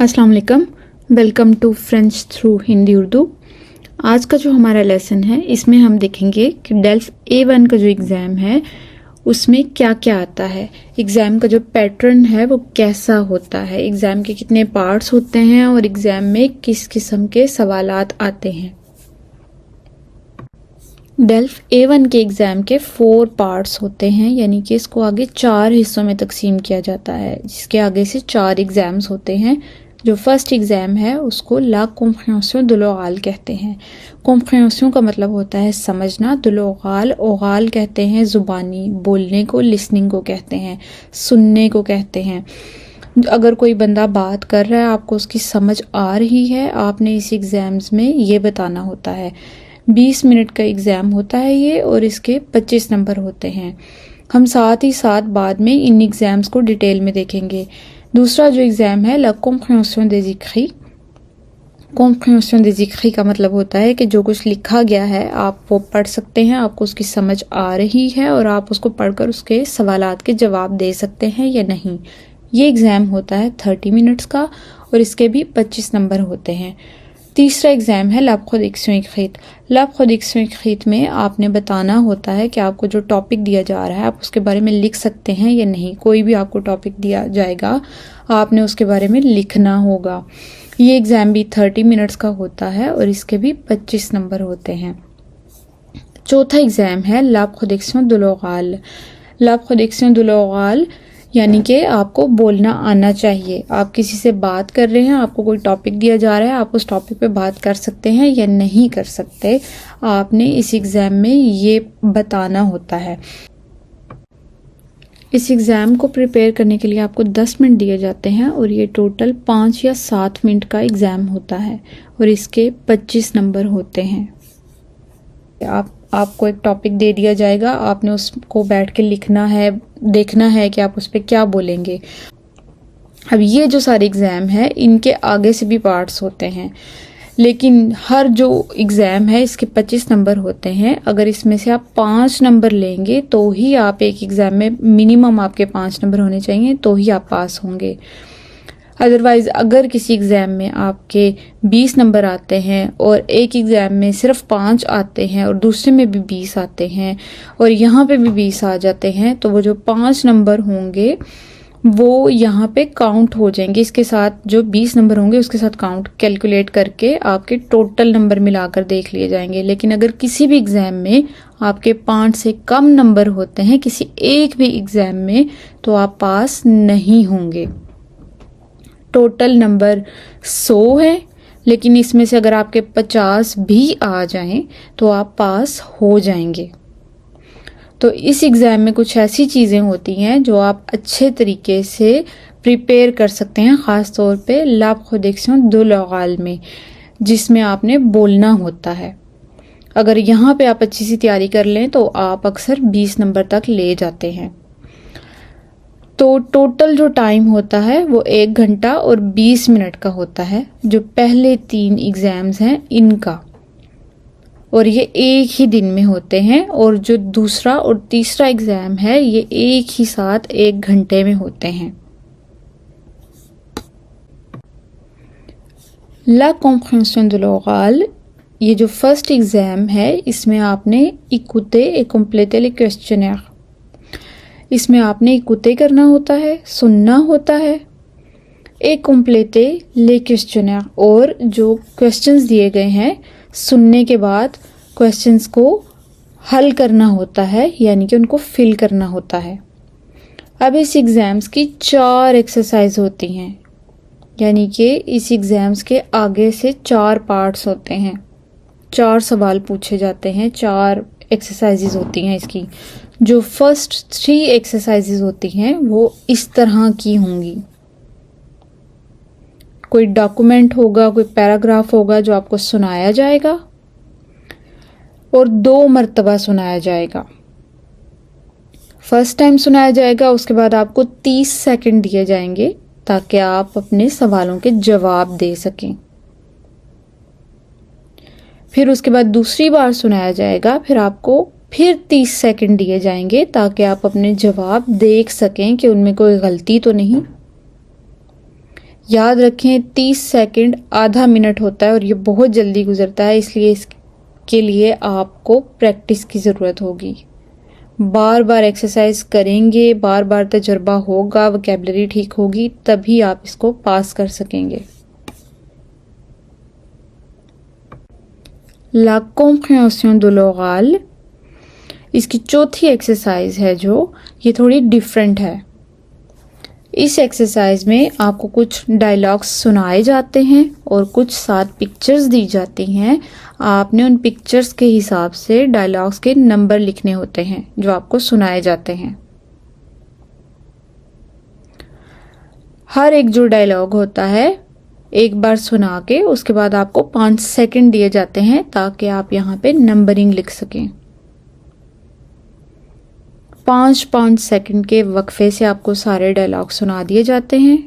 अस्सलाम वालेकुम। Welcome to French through Hindi Urdu. आज का जो हमारा लेसन है इसमें हम देखेंगे कि डेल्फ A1 का जो एग्ज़ाम है उसमें क्या क्या आता है, एग्ज़ाम का जो पैटर्न है वो कैसा होता है, एग्ज़ाम के कितने पार्ट्स होते हैं और एग्ज़ाम में किस किस्म के सवालात आते हैं। डेल्फ A1 के एग्ज़ाम के 4 पार्ट्स होते हैं, यानी कि इसको आगे 4 हिस्सों में तकसीम किया जाता है, जिसके आगे से 4 एग्ज़ाम्स होते हैं। जो फर्स्ट एग्ज़ाम है उसको ला कॉम्प्रिहेंशन दे l'oral कहते हैं। कॉम्प्रिहेंशन का मतलब होता है समझना, दे l'oral ओगाल कहते हैं ज़ुबानी बोलने को, लिसनिंग को कहते हैं, सुनने को कहते हैं। अगर कोई बंदा बात कर रहा है, आपको उसकी समझ आ रही है, आपने इस एग्ज़ाम्स में ये बताना होता है। 20 मिनट का एग्ज़ाम होता है ये और इसके 25 नंबर होते हैं। हम साथ ही साथ बाद में इन एग्ज़ाम्स को डिटेल में देखेंगे। दूसरा जो एग्ज़ाम है ला comprehension des écrits। Comprehension des écrits का मतलब होता है कि जो कुछ लिखा गया है आप वो पढ़ सकते हैं, आपको उसकी समझ आ रही है और आप उसको पढ़कर उसके सवालात के जवाब दे सकते हैं या नहीं। ये एग्ज़ाम होता है 30 मिनट्स का और इसके भी 25 नंबर होते हैं। तीसरा एग्ज़ाम है ला प्रोडिक्शन écrite। ला प्रोडिक्शन écrite में आपने बताना होता है कि आपको जो टॉपिक दिया जा रहा है आप उसके बारे में लिख सकते हैं या नहीं। कोई भी आपको टॉपिक दिया जाएगा, आपने उसके बारे में लिखना होगा। ये एग्ज़ाम भी 30 मिनट्स का होता है और इसके भी 25 नंबर होते हैं। चौथा एग्ज़ाम है ला प्रोडिक्शन de l'oral। ला प्रोडिक्शन de l'oral यानी कि आपको बोलना आना चाहिए। आप किसी से बात कर रहे हैं, आपको कोई टॉपिक दिया जा रहा है, आप उस टॉपिक पे बात कर सकते हैं या नहीं कर सकते, आपने इस एग्ज़ाम में ये बताना होता है। इस एग्ज़ाम को प्रिपेयर करने के लिए आपको 10 मिनट दिए जाते हैं और ये टोटल 5 या 7 मिनट का एग्ज़ाम होता है और इसके 25 नंबर होते हैं। आपको एक टॉपिक दे दिया जाएगा, आपने उसको बैठ के लिखना है, देखना है कि आप उस पर क्या बोलेंगे। अब ये जो सारे एग्ज़ाम है इनके आगे से भी पार्ट्स होते हैं, लेकिन हर जो एग्ज़ाम है इसके 25 नंबर होते हैं। अगर इसमें से आप 5 नंबर लेंगे तो ही आप एक एग्ज़ाम में, मिनिमम आपके 5 नंबर होने चाहिए तो ही आप पास होंगे। अदरवाइज़ अगर किसी एग्ज़ाम में आपके 20 नंबर आते हैं और एक एग्ज़ाम में सिर्फ 5 आते हैं और दूसरे में भी 20 आते हैं और यहाँ पे भी 20 आ जाते हैं, तो वो जो 5 नंबर होंगे वो यहाँ पे काउंट हो जाएंगे। इसके साथ जो 20 नंबर होंगे उसके साथ काउंट कैलकुलेट करके आपके टोटल नंबर मिलाकर देख लिए जाएंगे। लेकिन अगर किसी भी एग्ज़ाम में आपके 5 से कम नंबर होते हैं किसी एक भी एग्ज़ाम में, तो आप पास नहीं होंगे। टोटल नंबर 100 है, लेकिन इसमें से अगर आपके 50 भी आ जाएं तो आप पास हो जाएंगे। तो इस एग्ज़ाम में कुछ ऐसी चीज़ें होती हैं जो आप अच्छे तरीके से प्रिपेयर कर सकते हैं, ख़ास तौर पे ला प्रोडिक्शन de l'oral में, जिसमें आपने बोलना होता है। अगर यहाँ पे आप अच्छी सी तैयारी कर लें तो आप अक्सर 20 नंबर तक ले जाते हैं। तो टोटल जो टाइम होता है वो 1 घंटा और 20 मिनट का होता है, जो पहले 3 एग्ज़ाम्स हैं इनका, और ये एक ही दिन में होते हैं। और जो दूसरा और तीसरा एग्ज़ाम है ये एक ही साथ 1 घंटे में होते हैं। ला कॉम्प्रिहेंशन de l'oral, ये जो फर्स्ट एग्ज़ाम है इसमें आपने écouter et compléter les questionnaires, इसमें आपने इकूते करना होता है, सुनना होता है, एक कम्प्लेटे ले क्वेश्चनर, और जो क्वेश्चंस दिए गए हैं सुनने के बाद क्वेश्चंस को हल करना होता है, यानी कि उनको फिल करना होता है। अब इस एग्ज़ाम्स की 4 एक्सरसाइज होती हैं, यानी कि इस एग्ज़ाम्स के आगे से 4 पार्ट्स होते हैं, 4 सवाल पूछे जाते हैं, 4 एक्सरसाइजेज होती हैं इसकी। जो फर्स्ट 3 एक्सरसाइजेज होती हैं वो इस तरह की होंगी। कोई डॉक्यूमेंट होगा, कोई पैराग्राफ होगा जो आपको सुनाया जाएगा और 2 मरतबा सुनाया जाएगा। फर्स्ट टाइम सुनाया जाएगा, उसके बाद आपको 30 सेकंड दिए जाएंगे ताकि आप अपने सवालों के जवाब दे सकें। फिर उसके बाद दूसरी बार सुनाया जाएगा, फिर आपको फिर 30 सेकंड दिए जाएंगे ताकि आप अपने जवाब देख सकें कि उनमें कोई गलती तो नहीं। याद रखें 30 सेकंड आधा मिनट होता है और ये बहुत जल्दी गुजरता है, इसलिए इसके लिए आपको प्रैक्टिस की ज़रूरत होगी। बार बार एक्सरसाइज करेंगे, बार बार तजर्बा होगा, वोकैबुलरी ठीक होगी, तभी आप इसको पास कर सकेंगे। ला कॉम्प्रिहेंशन de l'oral, इसकी चौथी एक्सरसाइज है जो ये थोड़ी डिफरेंट है। इस एक्सरसाइज में आपको कुछ डायलॉग्स सुनाए जाते हैं और कुछ साथ पिक्चर्स दी जाती हैं। आपने उन पिक्चर्स के हिसाब से डायलॉग्स के नंबर लिखने होते हैं जो आपको सुनाए जाते हैं। हर एक जो डायलॉग होता है एक बार सुना के उसके बाद आपको 5 सेकंड दिए जाते हैं ताकि आप यहाँ पे नंबरिंग लिख सकें। 5-5 सेकंड के वक्फे से आपको सारे डायलॉग सुना दिए जाते हैं।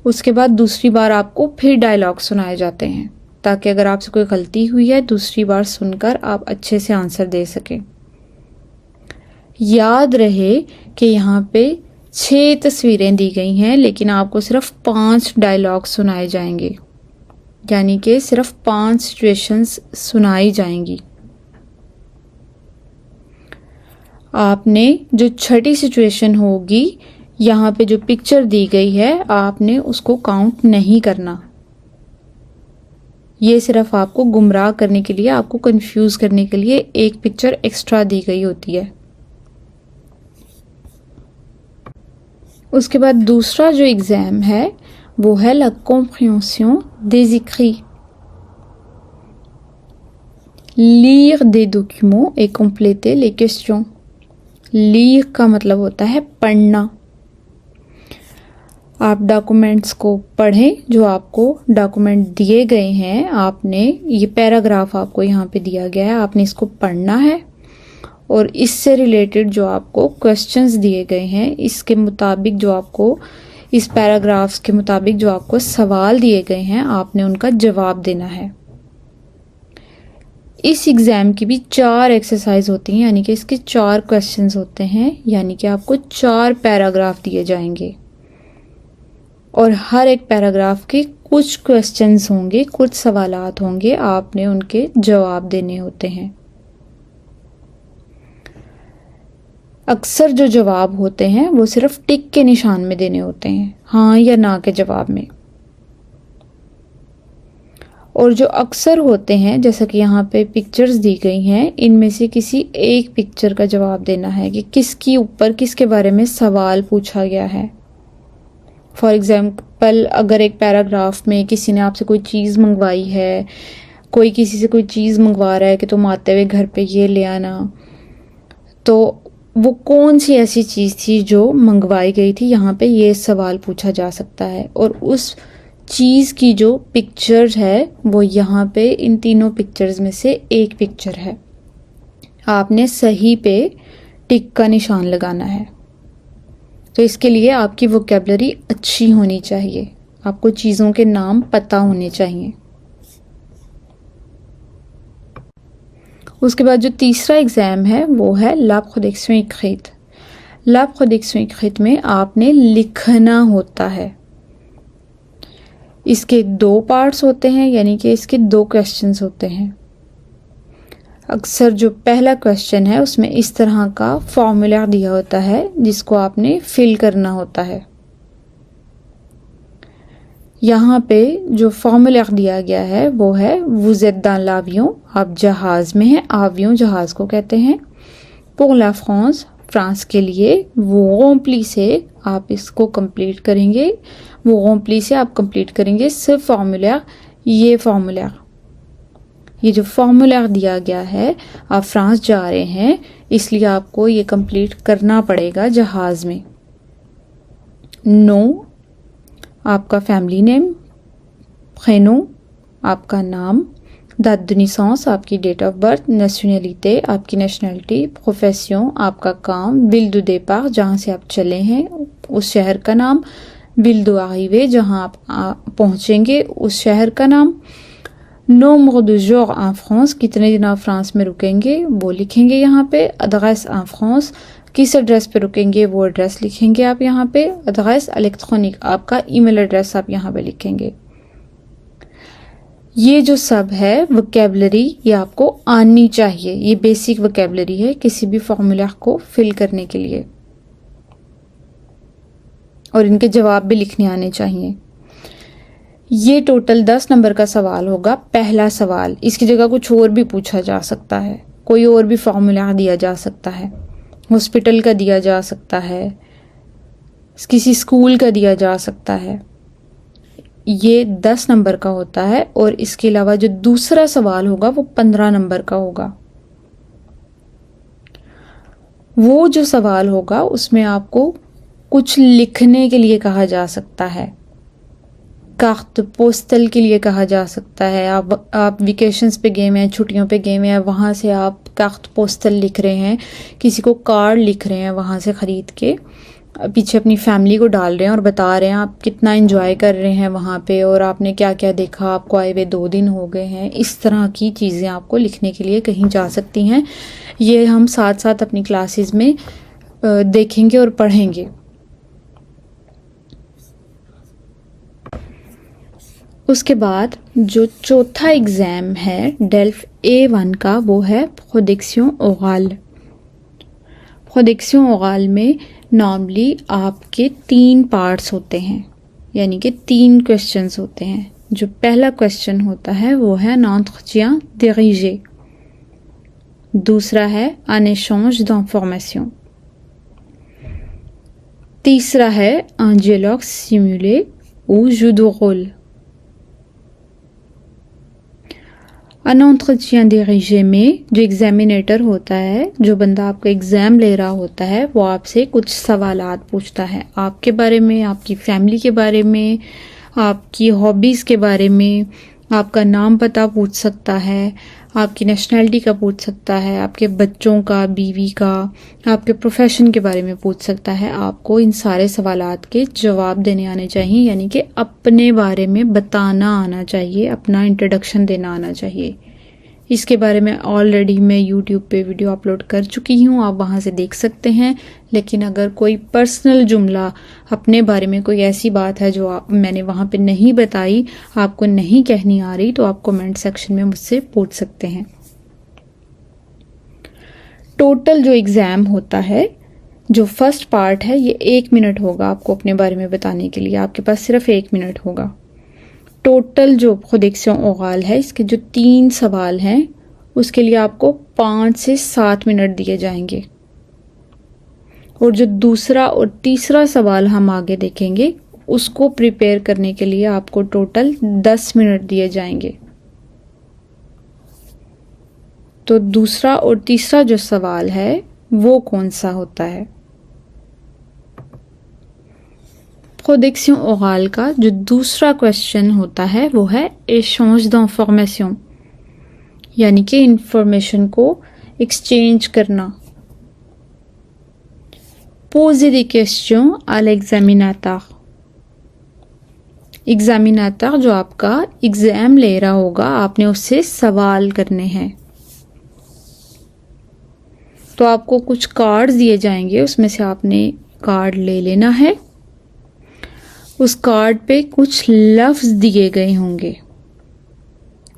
उसके बाद दूसरी बार आपको फिर डायलॉग सुनाए जाते हैं ताकि अगर आपसे कोई गलती हुई है दूसरी बार सुनकर आप अच्छे से आंसर दे सकें। याद रहे कि यहाँ पे 6 तस्वीरें दी गई हैं लेकिन आपको सिर्फ 5 डायलॉग सुनाए जाएंगे, यानी कि सिर्फ 5 सिचुएशंस सुनाई जाएंगी। आपने जो छठी सिचुएशन होगी, यहाँ पे जो पिक्चर दी गई है आपने उसको काउंट नहीं करना। ये सिर्फ आपको गुमराह करने के लिए, आपको कंफ्यूज करने के लिए एक पिक्चर एक्स्ट्रा दी गई होती है। उसके बाद दूसरा जो एग्जाम है वो है ला comprehension des écrits। lire des documents et compléter les questions। लीर का मतलब होता है पढ़ना। आप डॉक्यूमेंट्स को पढ़ें जो आपको डॉक्यूमेंट दिए गए हैं। आपने ये पैराग्राफ आपको यहाँ पे दिया गया है, आपने इसको पढ़ना है और इससे रिलेटेड जो आपको क्वेश्चंस दिए गए हैं इसके मुताबिक जो आपको इस पैराग्राफ्स के मुताबिक जो आपको सवाल दिए गए हैं आपने उनका जवाब देना है। इस एग्ज़ाम की भी 4 एक्सरसाइज होती हैं, यानी कि इसके 4 क्वेश्चंस होते हैं, यानी कि आपको 4 पैराग्राफ दिए जाएंगे और हर एक पैराग्राफ के कुछ क्वेश्चंस होंगे, कुछ सवालात होंगे, आपने उनके जवाब देने होते हैं। अक्सर जो जवाब होते हैं वो सिर्फ टिक के निशान में देने होते हैं, हाँ या ना के जवाब में। और जो अक्सर होते हैं जैसा कि यहाँ पे पिक्चर्स दी गई हैं, इनमें से किसी एक पिक्चर का जवाब देना है कि किसके ऊपर किसके बारे में सवाल पूछा गया है। फॉर एग्जाम्पल अगर एक पैराग्राफ में किसी ने आपसे कोई चीज़ मंगवाई है, कोई किसी से कोई चीज़ मंगवा रहा है कि तुम आते हुए घर पे ये ले आना, तो वो कौन सी ऐसी चीज़ थी जो मंगवाई गई थी, यहाँ पे ये सवाल पूछा जा सकता है। और उस चीज़ की जो पिक्चर है वो यहाँ पे इन तीनों पिक्चर्स में से एक पिक्चर है, आपने सही पे टिक का निशान लगाना है। तो इसके लिए आपकी वोकैबुलरी अच्छी होनी चाहिए, आपको चीज़ों के नाम पता होने चाहिए। उसके बाद जो तीसरा एग्ज़ाम है वो है ला प्रोडक्शन écrite। ला प्रोडक्शन écrite में आपने लिखना होता है। इसके 2 पार्ट्स होते हैं, यानी कि इसके 2 क्वेश्चंस होते हैं। अक्सर जो पहला क्वेश्चन है उसमें इस तरह का फॉर्मूला दिया होता है जिसको आपने फिल करना होता है। यहाँ पे जो फॉर्मूला दिया गया है वो है vous êtes dans l'avion, आप जहाज़ में हैं, आवियों जहाज़ को कहते हैं। pour la France, फ्रांस के लिए वो रोम्पली से आप इसको कंप्लीट करेंगे, वो रोम्पली से आप कंप्लीट करेंगे सिर्फ फॉर्मूला, ये फॉर्मूला, ये जो फॉर्मूला दिया गया है, आप फ्रांस जा रहे हैं इसलिए आपको ये कंप्लीट करना पड़ेगा जहाज़ में। नो, आपका फैमिली नेम, प्रेनो, आपका नाम, दात de naissance, आपकी डेट ऑफ बर्थ, नेशनलिटी, आपकी नेशनलिटी, प्रोफेशन, आपका काम, विल दो départ, जहाँ से आप चले हैं उस शहर का नाम, विल दो arriver, जहाँ आप पहुँचेंगे उस शहर का नाम, nombre de jours en France, कितने दिन आप फ्रांस में रुकेंगे वो लिखेंगे यहाँ पे, adresse en France, किस एड्रेस पे रुकेंगे वो एड्रेस लिखेंगे आप यहाँ पे। एड्रेस इलेक्ट्रॉनिक, आपका ईमेल एड्रेस आप यहाँ पे लिखेंगे। ये जो सब है वोकैबुलरी, ये आपको आनी चाहिए। ये बेसिक वोकैबुलरी है किसी भी फॉर्मूला को फिल करने के लिए, और इनके जवाब भी लिखने आने चाहिए। ये टोटल 10 नंबर का सवाल होगा। पहला सवाल, इसकी जगह कुछ और भी पूछा जा सकता है, कोई और भी फॉर्मूला दिया जा सकता है, हॉस्पिटल का दिया जा सकता है, किसी स्कूल का दिया जा सकता है। ये 10 नंबर का होता है, और इसके अलावा जो दूसरा सवाल होगा वो 15 नंबर का होगा। वो जो सवाल होगा उसमें आपको कुछ लिखने के लिए कहा जा सकता है, कार्ट पोस्टल के लिए कहा जा सकता है। आप वेकेशंस पे गए हैं, छुट्टियों पे गए हैं, वहाँ से आप कार्ट पोस्टल लिख रहे हैं, किसी को कार्ड लिख रहे हैं वहाँ से ख़रीद के, पीछे अपनी फैमिली को डाल रहे हैं और बता रहे हैं आप कितना एंजॉय कर रहे हैं वहाँ पे, और आपने क्या क्या देखा, आपको आए हुए 2 दिन हो गए हैं। इस तरह की चीज़ें आपको लिखने के लिए कहीं जा सकती हैं। ये हम साथ साथ अपनी क्लासेस में देखेंगे और पढ़ेंगे। उसके बाद जो चौथा एग्ज़ाम है डेल्फ A1 का, वो है प्रोडक्शन ओरल। प्रोडक्शन ओरल में नॉर्मली आपके 3 पार्ट्स होते हैं, यानी कि 3 क्वेश्चंस होते हैं। जो पहला क्वेश्चन होता है वो है एंट्रेटिन डिरिजे, दूसरा है un échange d'information, तीसरा है un dialogue simulé ou jeu de rôle। un entretien dirigé में जो एग्जामिनेटर होता है, जो बंदा आपका एग्ज़ाम ले रहा होता है, वो आपसे कुछ सवालात पूछता है आपके बारे में, आपकी फैमिली के बारे में, आपकी हॉबीज़ के बारे में, आपका नाम पता पूछ सकता है, आपकी नेशनैलिटी का पूछ सकता है, आपके बच्चों का, बीवी का, आपके प्रोफेशन के बारे में पूछ सकता है। आपको इन सारे सवालात के जवाब देने आने चाहिए, यानी कि अपने बारे में बताना आना चाहिए, अपना इंट्रोडक्शन देना आना चाहिए। इसके बारे में ऑलरेडी मैं यूट्यूब पे वीडियो अपलोड कर चुकी हूँ, आप वहाँ से देख सकते हैं। लेकिन अगर कोई पर्सनल जुमला, अपने बारे में कोई ऐसी बात है जो मैंने वहाँ पे नहीं बताई, आपको नहीं कहनी आ रही, तो आप कमेंट सेक्शन में मुझसे पूछ सकते हैं। टोटल जो एग्ज़ाम होता है, जो फर्स्ट पार्ट है, ये 1 मिनट होगा आपको अपने बारे में बताने के लिए। आपके पास सिर्फ 1 मिनट होगा। टोटल जो प्रोडक्शन ओरल है, इसके जो 3 सवाल हैं, उसके लिए आपको 5 से 7 मिनट दिए जाएंगे। और जो दूसरा और तीसरा सवाल हम आगे देखेंगे, उसको प्रिपेयर करने के लिए आपको टोटल 10 मिनट दिए जाएंगे। तो दूसरा और तीसरा जो सवाल है वो कौन सा होता है? प्रोडक्शन ओरल का जो दूसरा क्वेश्चन होता है वो है एशेंज d'information, यानी कि इंफॉर्मेशन को एक्सचेंज करना। पोज़र des questions à l'examinateur, एग्जामिनेटर जो आपका एग्जाम ले रहा होगा, आपने उससे सवाल करने हैं। तो आपको कुछ कार्ड दिए जाएंगे, उसमें से आपने कार्ड ले लेना है। उस कार्ड पे कुछ लफ्ज़ दिए गए होंगे,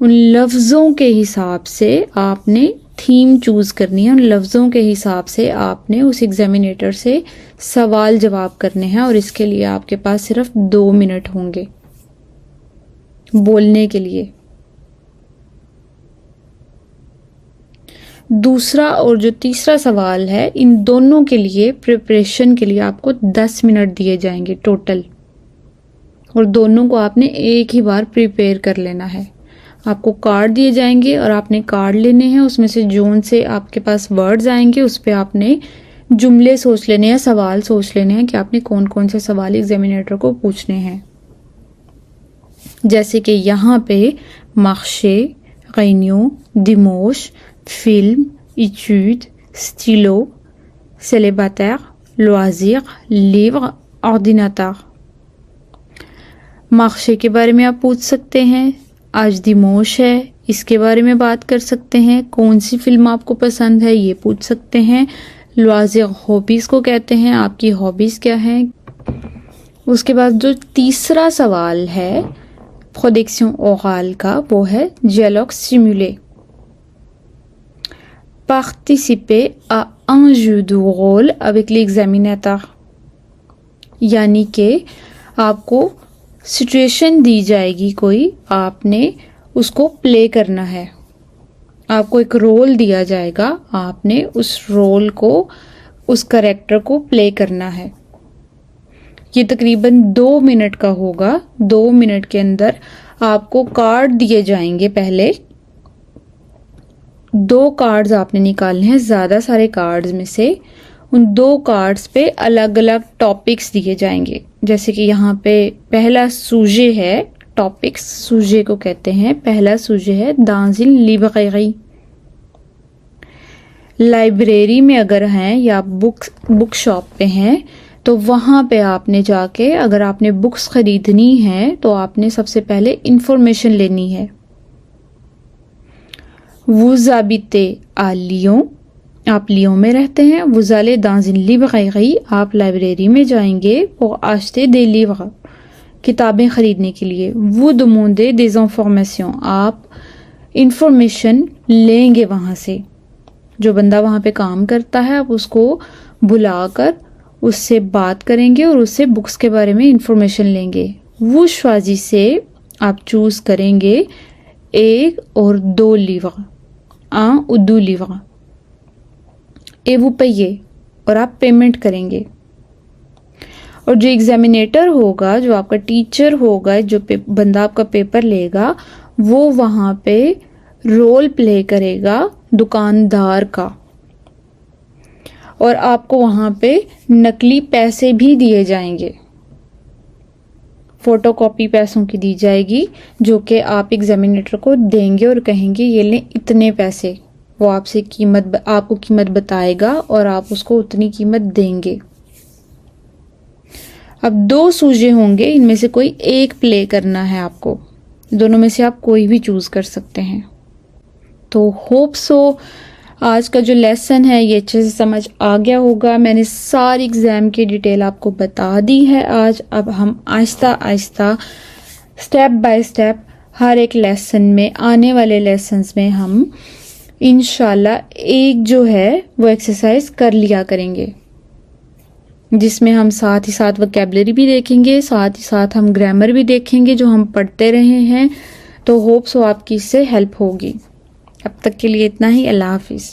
उन लफ्ज़ों के हिसाब से आपने थीम चूज़ करनी है, उन लफ्ज़ों के हिसाब से आपने उस एग्जामिनेटर से सवाल जवाब करने हैं। और इसके लिए आपके पास सिर्फ 2 मिनट होंगे बोलने के लिए। दूसरा और जो तीसरा सवाल है, इन दोनों के लिए प्रिपरेशन के लिए आपको 10 मिनट दिए जाएंगे टोटल, और दोनों को आपने एक ही बार प्रिपेयर कर लेना है। आपको कार्ड दिए जाएंगे और आपने कार्ड लेने हैं, उसमें से जोन से आपके पास वर्ड्स आएंगे, उस पर आपने जुमले सोच लेने हैं, सवाल सोच लेने हैं कि आपने कौन कौन से सवाल एग्जामिनेटर को पूछने हैं। जैसे कि यहाँ पे मार्ché, réunion, dimanche, film, étude, stylo, célibataire, loisir, livre, ordinateur। मार्ché के बारे में आप पूछ सकते हैं, आज दिमोश है, इसके बारे में बात कर सकते हैं, कौन सी फिल्म आपको पसंद है ये पूछ सकते हैं। लोज़े हॉबीज़ को कहते हैं, आपकी हॉबीज़ क्या हैं। उसके बाद जो तीसरा सवाल है प्रोडक्शन ओरल का, वो है dialogue simulé। Participer à un jeu de rôle avec l'examinateur, यानी कि आपको सिचुएशन दी जाएगी कोई, आपने उसको प्ले करना है। आपको एक रोल दिया जाएगा, आपने उस रोल को, उस कैरेक्टर को प्ले करना है। ये तकरीबन 2 मिनट का होगा। 2 मिनट के अंदर आपको कार्ड दिए जाएंगे। पहले 2 कार्ड्स आपने निकालने हैं, ज़्यादा सारे कार्ड्स में से उन 2 कार्ड्स पे अलग अलग टॉपिक्स दिए जाएंगे। जैसे कि यहाँ पे पहला सूजे है, टॉपिक्स सूजे को कहते हैं। पहला सूजे है दांजिल लिब्रेरी। लाइब्रेरी में अगर हैं या बुक शॉप पे हैं तो वहाँ पे आपने जाके, अगर आपने बुक्स खरीदनी है तो आपने सबसे पहले इंफॉर्मेशन लेनी है। vous habitez à Lyon, आप लियों में रहते हैं। vous allez dans une librairie, आप लाइब्रेरी में जाएंगे pour acheter des livres, किताबें खरीदने के लिए। vous demandez des informations, आप इंफॉर्मेशन लेंगे वहाँ से। जो बंदा वहाँ पे काम करता है आप उसको बुलाकर उससे बात करेंगे और उससे बुक्स के बारे में इंफॉर्मेशन लेंगे। वो श्वाजी से आप चूज करेंगे 1 और 2 livres, 1 ou 2 livres, et vous payez, और आप पेमेंट करेंगे। और जो एग्जामिनेटर होगा, जो आपका टीचर होगा, जो बंदा आपका पेपर लेगा, वो वहाँ पे रोल प्ले करेगा दुकानदार का, और आपको वहाँ पे नकली पैसे भी दिए जाएंगे। फोटोकॉपी पैसों की दी जाएगी जो कि आप एग्जामिनेटर को देंगे और कहेंगे ये ले इतने पैसे। वो आपसे आपको कीमत बताएगा और आप उसको उतनी कीमत देंगे। अब 2 सूजे होंगे, इनमें से कोई एक प्ले करना है आपको। दोनों में से आप कोई भी चूज कर सकते हैं। तो होप सो आज का जो लेसन है ये अच्छे से समझ आ गया होगा। मैंने सारी एग्ज़ाम की डिटेल आपको बता दी है आज। अब हम Aahista Aahista step by step हर एक लेसन में, आने वाले लेसन्स में हम इंशाल्लाह एक जो है वो एक्सरसाइज कर लिया करेंगे, जिसमें हम साथ ही साथ वोकैबुलरी भी देखेंगे, साथ ही साथ हम ग्रामर भी देखेंगे जो हम पढ़ते रहे हैं। तो होप सो आपकी इससे हेल्प होगी। अब तक के लिए इतना ही। अल्लाह हाफिज़।